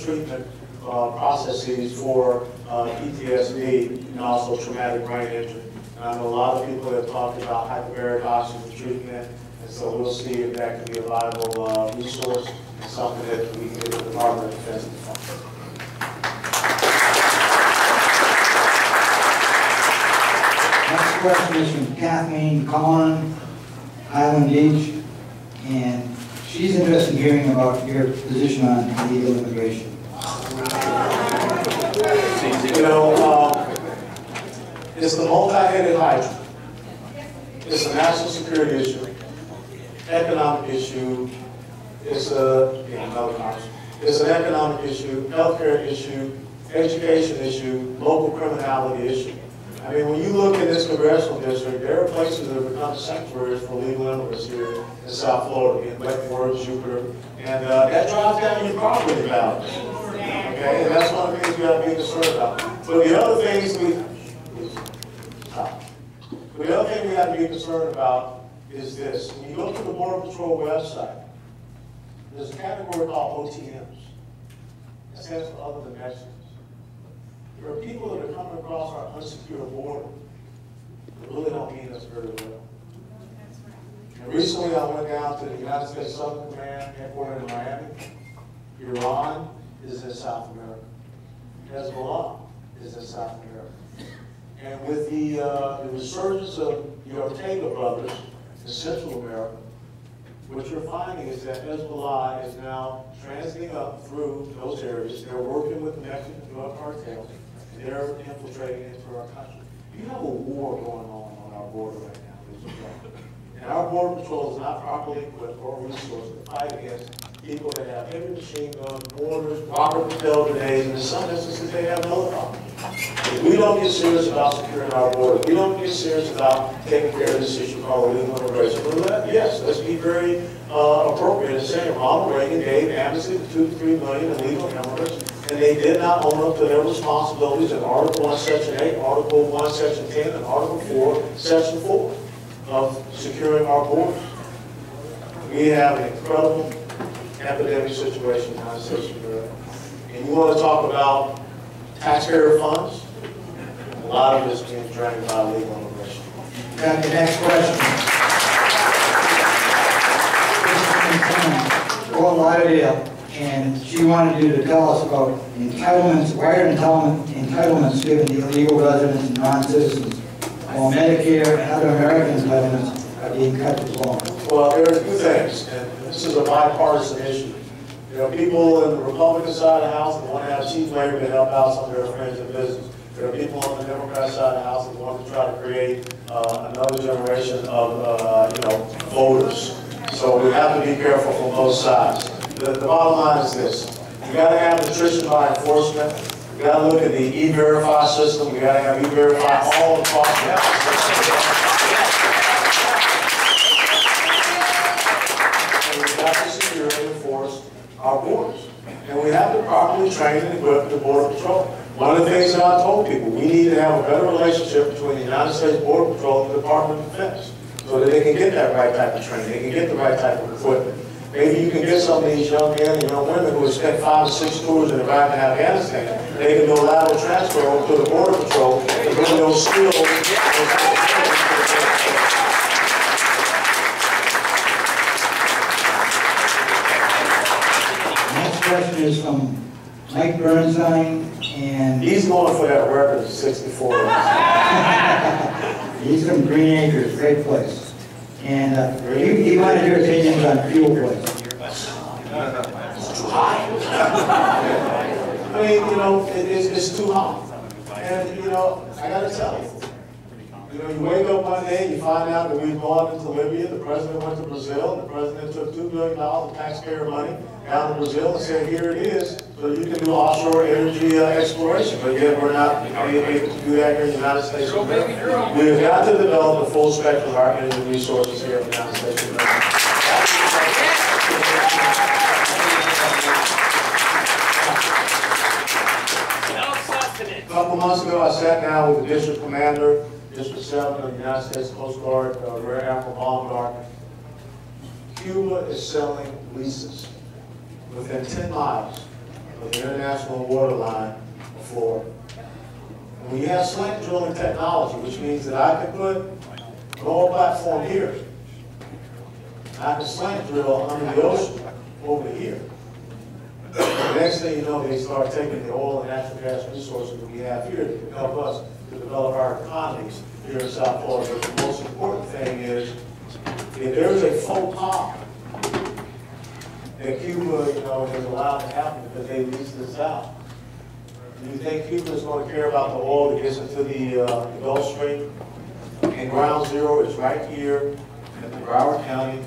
treatment processes for PTSD and also traumatic brain injury. And I know a lot of people have talked about hyperbaric oxygen treatment, and so we'll see if that can be a viable resource and something that we can get the Department of Defense to fund. Next question is from Kathleen Collin, Highland Beach, and she's interested in hearing about your position on illegal immigration. You know, it's the multi-headed hydra. It's a national security issue, economic issue. It's it's an economic issue, healthcare issue, education issue, local criminality issue. I mean, when you look at this congressional district, there are places that have become sanctuaries for illegal immigrants here in South Florida, in Leavenworth, Jupiter, and that drives down your property values. Okay, and that's one of the things we have to be concerned about. But the other things we have to be concerned about is this. When you go to the Border Patrol website, there's a category called OTMs. That stands for other than Mexicans. There are people that are coming across our unsecured border that really don't mean us very well. And recently I went down to the United States Southern Command headquartered in Miami. Iran is in South America. Hezbollah is in South America. And with the resurgence of the Ortega brothers in Central America, what you're finding is that Hezbollah is now transiting up through those areas. They're working with the Mexican drug cartels. They're infiltrating into our country. You have a war going on our border right now, and our Border Patrol is not properly equipped or resourced to fight against people that have heavy machine guns, mortars, rocket propelled grenades, and in some instances they have no problem. If we don't get serious about securing our border, we don't get serious about taking care of this issue called illegal immigration. Yes, let's be very appropriate in saying Ronald Reagan gave amnesty to 2 to 3 million illegal immigrants, and they did not own up to their responsibilities in Article 1, Section 8, Article 1, Section 10, and Article 4, Section 4 of securing our borders. We have an incredible epidemic situation in the United States of America. And you want to talk about taxpayer funds? A lot of it is being drained by illegal immigration. Got the next question. Fort Lauderdale, and she wanted you to tell us about entitlements. Why are entitlements given to illegal residents and non-citizens, while Medicare and other American entitlements are being cut to long? Well, there are two things, and this is a bipartisan issue. There are people in the Republican side of the House that want to have cheap labor to help out some of their friends in business. There are people on the Democrat side of the House that want to try to create another generation of voters. So we have to be careful from both sides. The bottom line is this. You got to have attrition by enforcement. You got to look at the E-Verify system. You got to have E-Verify all across the house. And we have to secure and enforce our borders. And we have to properly train and equip the Border Patrol. One of the things that I told people, we need to have a better relationship between the United States Border Patrol and the Department of Defense so that they can get that right type of training, they can get the right type of equipment. Maybe you can get some of these young men and young women who have spent 5 or 6 tours in Iraq and Afghanistan, they can do a lateral transfer over to the Border Patrol and bring those skills. Next question is from Mike Bernstein, and he's going for that record of 64. He's from Green Acres, great place. And he wanted your opinions on fuel prices. It's too high. I mean, it's too high. And, I got to tell you, you wake up one day and you find out that we've gone into Libya, the president went to Brazil, and the president took $2 billion of taxpayer money down to Brazil and said, here it is, so you can do offshore energy exploration. But yet we're not able to do that here in the United States of America. We have got to develop the full spectrum of our energy resources here in the United States of America. A couple months ago, I sat down with the district commander, District 7 of the United States Coast Guard, Rear Admiral Baumgartner. Cuba is selling leases within 10 miles of the international water line before. And when you have slant drilling technology, which means that I can put an oil platform here, I can slant drill under the ocean over here. The next thing you know, they start taking the oil and natural gas resources that we have here to help us to develop our economies here in South Florida. But the most important thing is, if there's a faux pas that Cuba, is allowed to happen because they lease this out, do you think Cuba is going to care about the oil that gets into the Gulf Stream? And ground zero is right here in the Broward County.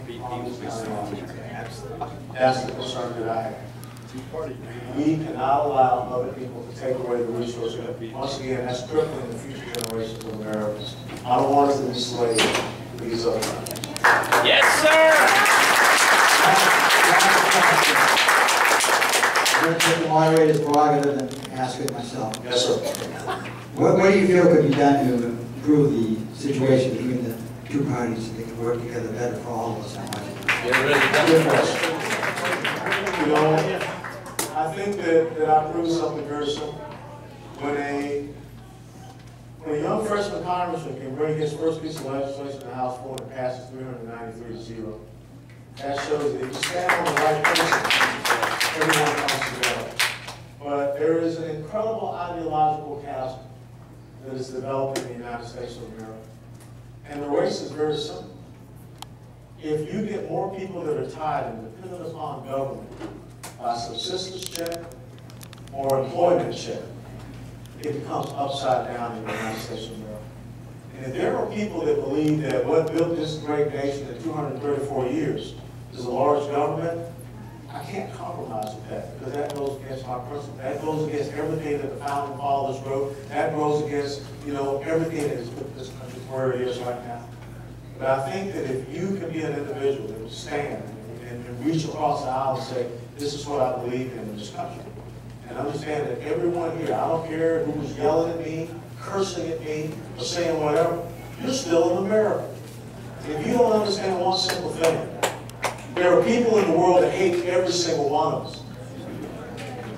That's the concern that I have. We cannot allow other people to take away the resources. Once again, that's crippling the future generations of Americans. I don't want us to be slaves to these other countries. Yes, sir! I'm going to take the moderator's prerogative and ask it myself. Yes, sir. What do you feel could be done to improve the situation between the two parties so they can work together better for all of us? Good question. I think that I proved something very simple. When a young freshman congressman can bring his first piece of legislation to the House floor and passes 393-0, that shows that if you stand on the right principle, everyone comes together. But there is an incredible ideological chasm that is developing in the United States of America. And the race is very simple. If you get more people that are tied and dependent upon government by subsistence check or employment check, it becomes upside down in the United States of America. And if there are people that believe that what built this great nation in 234 years is a large government, I can't compromise with that, because that goes against my principle. That goes against everything that the founding fathers wrote. That goes against, everything that has put this country where it is right now. But I think that if you can be an individual that will stand and reach across the aisle and say, this is what I believe in this country, and understand that everyone here, I don't care who's yelling at me, cursing at me, or saying whatever, you're still in America. And if you don't understand one simple thing, there are people in the world that hate every single one of us.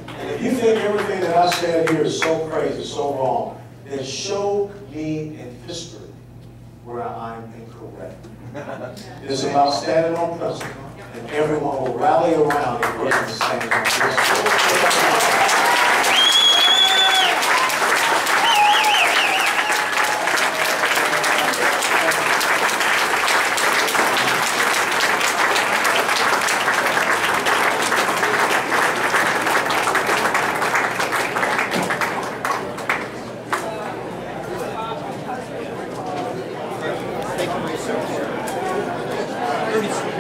And if you think everything that I said here is so crazy, so wrong, then show me in history where I'm incorrect. It is about standing on principle, and everyone will rally around a person standing on principle. Thank you.